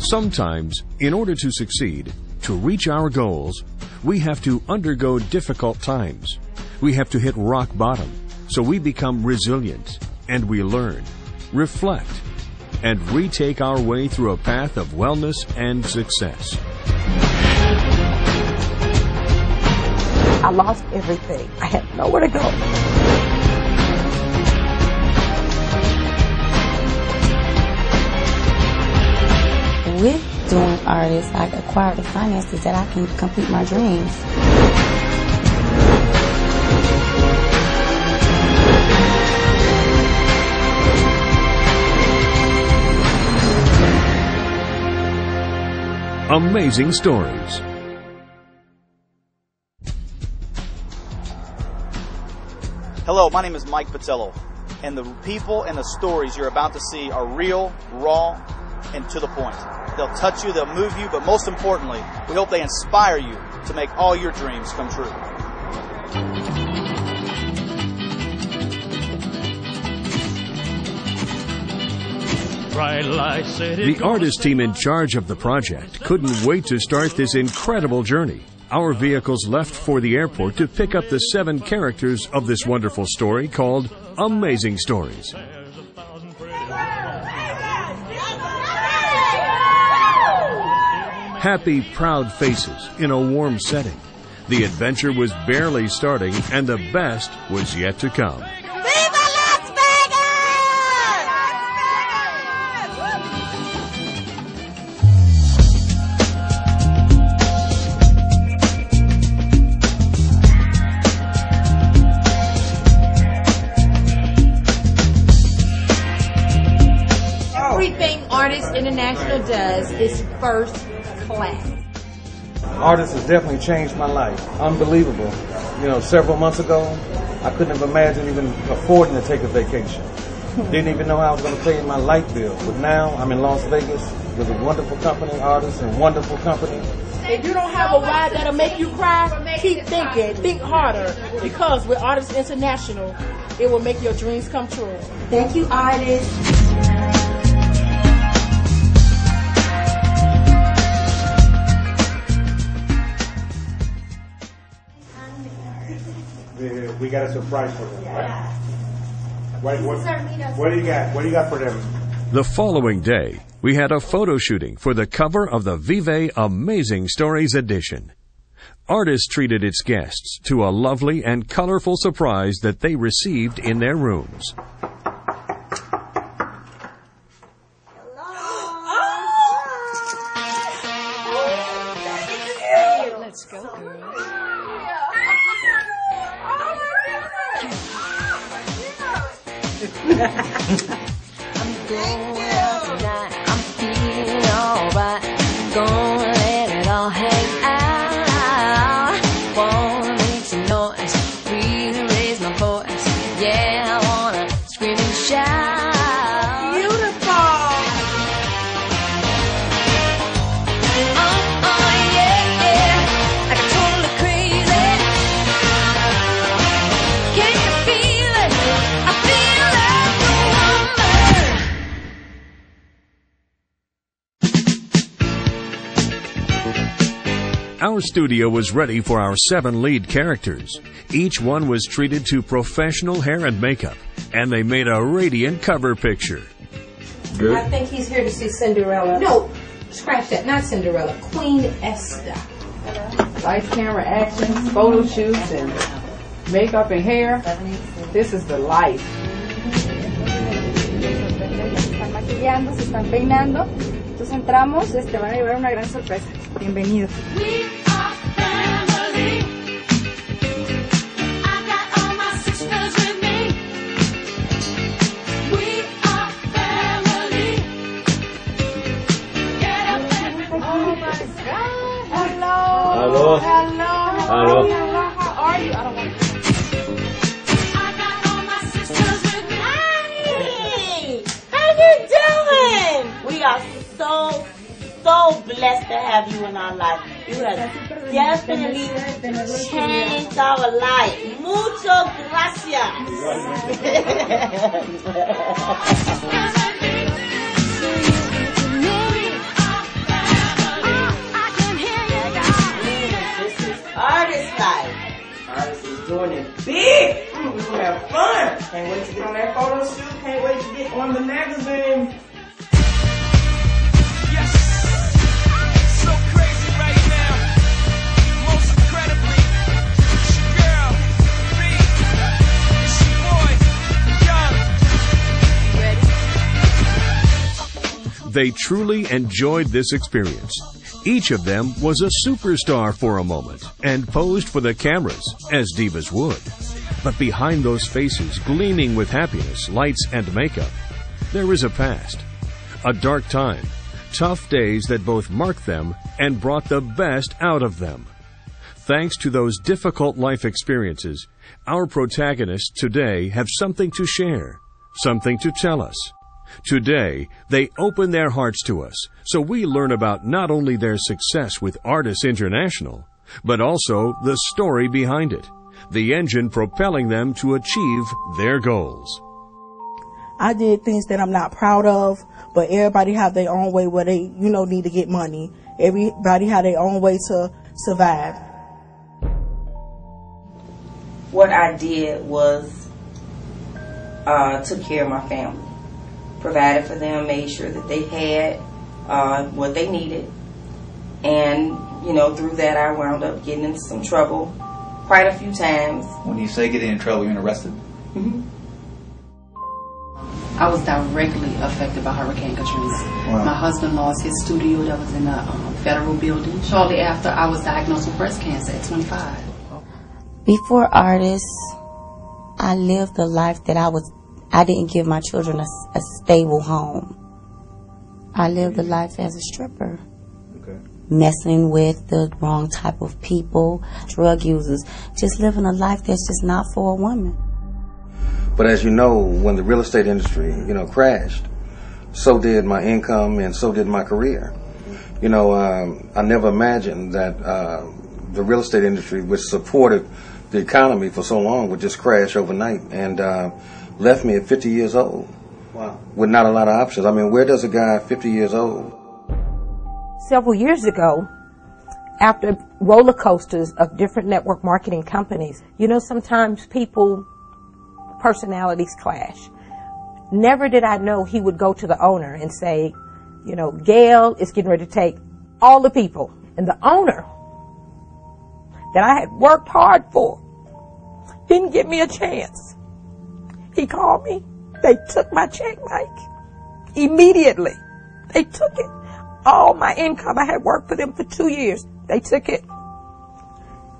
Sometimes, in order to succeed, to reach our goals, we have to undergo difficult times. We have to hit rock bottom, so we become resilient, and we learn, reflect, and retake our way through a path of wellness and success. I lost everything. I had nowhere to go. With doing artists, I acquired the finances that I can complete my dreams. Amazing Stories. Hello, my name is Mike Patello, and the people and the stories you're about to see are real, raw, and to the point. They'll touch you, they'll move you, but most importantly, we hope they inspire you to make all your dreams come true. The artist team in charge of the project couldn't wait to start this incredible journey. Our vehicles left for the airport to pick up the 7 characters of this wonderful story called Amazing Stories. Happy, proud faces in a warm setting. The adventure was barely starting, and the best was yet to come. Viva Las Vegas! Everything Artists International does is first class. Artists has definitely changed my life. Unbelievable. You know, several months ago, I couldn't have imagined even affording to take a vacation. Didn't even know how I was going to pay my light bill. But now I'm in Las Vegas with a wonderful company, artists, and wonderful company. If you don't have a ride that'll make you cry, keep thinking, think harder, because with Artists International, it will make your dreams come true. Thank you, artists. We got a surprise for them, right? What do you got? What do you got for them? The following day, we had a photo shooting for the cover of the Vive Amazing Stories edition. Artists treated its guests to a lovely and colorful surprise that they received in their rooms. Let's go, girl. I'm going out tonight. I'm feeling alright. Gonna let it all hang out. Wanna make some noise, really raise my voice. Yeah, I wanna scream and shout. Our studio was ready for our 7 lead characters. Each one was treated to professional hair and makeup, and they made a radiant cover picture. Good. I think he's here to see Cinderella. No, scratch that. Not Cinderella. Queen Esther. Lights, camera, action, photo shoots, and makeup and hair. This is the life. Están maquillando, se están peinando. Entonces entramos, van a llevar una gran sorpresa. Bienvenidos. Hello. Hello. How are you? I don't want to. Hey! How you doing? We are so blessed to have you in our life. You have definitely changed our life. Muchas gracias. Can't wait to get on that photo shoot. Can't wait to get on the magazine. Yes, so crazy right now. Most incredibly, it's your girl, me, it's your boy, Young. They truly enjoyed this experience. Each of them was a superstar for a moment and posed for the cameras, as divas would. But behind those faces gleaming with happiness, lights, and makeup, there is a past, a dark time, tough days that both marked them and brought the best out of them. Thanks to those difficult life experiences, our protagonists today have something to share, something to tell us. Today, they open their hearts to us, so we learn about not only their success with Artists International, but also the story behind it, the engine propelling them to achieve their goals. I did things that I'm not proud of, but everybody have their own way where they, need to get money. Everybody have their own way to survive. What I did was took care of my family. Provided for them, made sure that they had what they needed. And, through that I wound up getting into some trouble quite a few times. When you say getting in trouble, you're arrested? Mm-hmm. I was directly affected by Hurricane Katrina. Wow. My husband lost his studio that was in a federal building. Shortly after, I was diagnosed with breast cancer at 25. Before Artists, I lived a life that I didn't give my children a stable home. I lived a life as a stripper. Okay. Messing with the wrong type of people, drug users, just living a life that's just not for a woman. But as you know, when the real estate industry, crashed, so did my income and so did my career. I never imagined that the real estate industry, which supported the economy for so long, would just crash overnight and left me at 50 years old. Wow. With not a lot of options. I mean, where does a guy 50 years old? Several years ago, after roller coasters of different network marketing companies, sometimes personalities clash. Never did I know he would go to the owner and say, Gail is getting ready to take all the people. And the owner that I had worked hard for didn't give me a chance. He called me. They took my check, Mike. Immediately. They took it. All my income. I had worked for them for 2 years. They took it.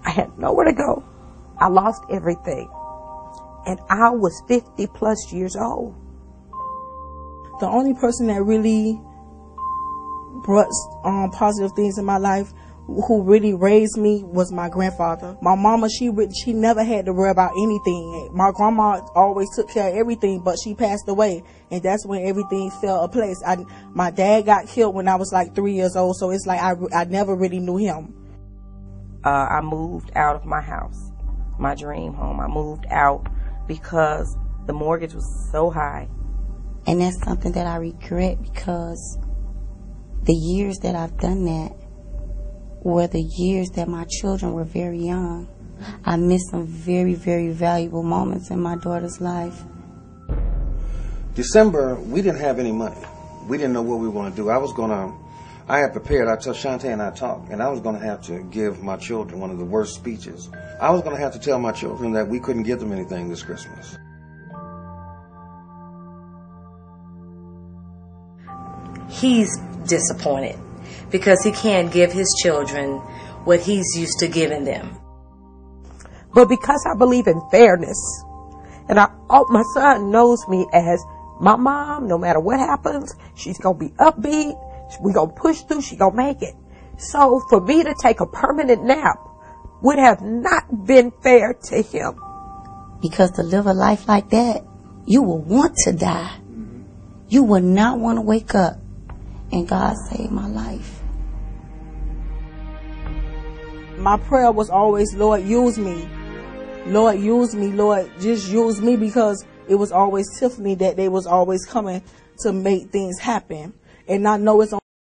I had nowhere to go. I lost everything. And I was 50 plus years old. The only person that really brought positive things in my life, who really raised me, was my grandfather. My mama, she never had to worry about anything. My grandma always took care of everything, but she passed away, and that's when everything fell in place. My dad got killed when I was like 3 years old, so it's like I never really knew him. I moved out of my house, my dream home. I moved out because the mortgage was so high. And that's something that I regret, because the years that I've done that were the years that my children were very young. I missed some very, very valuable moments in my daughter's life. December, we didn't have any money. We didn't know what we were going to do. I had prepared, I told Shantae and I talked, and I was going to have to give my children one of the worst speeches. I was going to have to tell my children that we couldn't give them anything this Christmas. He's disappointed because he can't give his children what he's used to giving them. But because I believe in fairness, and my son knows me as my mom, no matter what happens, she's going to be upbeat, we're going to push through, she's going to make it. So for me to take a permanent nap would have not been fair to him. Because to live a life like that, you will want to die. You will not want to wake up. And God saved my life. My prayer was always, Lord, use me. Lord, use me. Lord, just use me, because it was always Tiffany that they was always coming to make things happen. And I know it's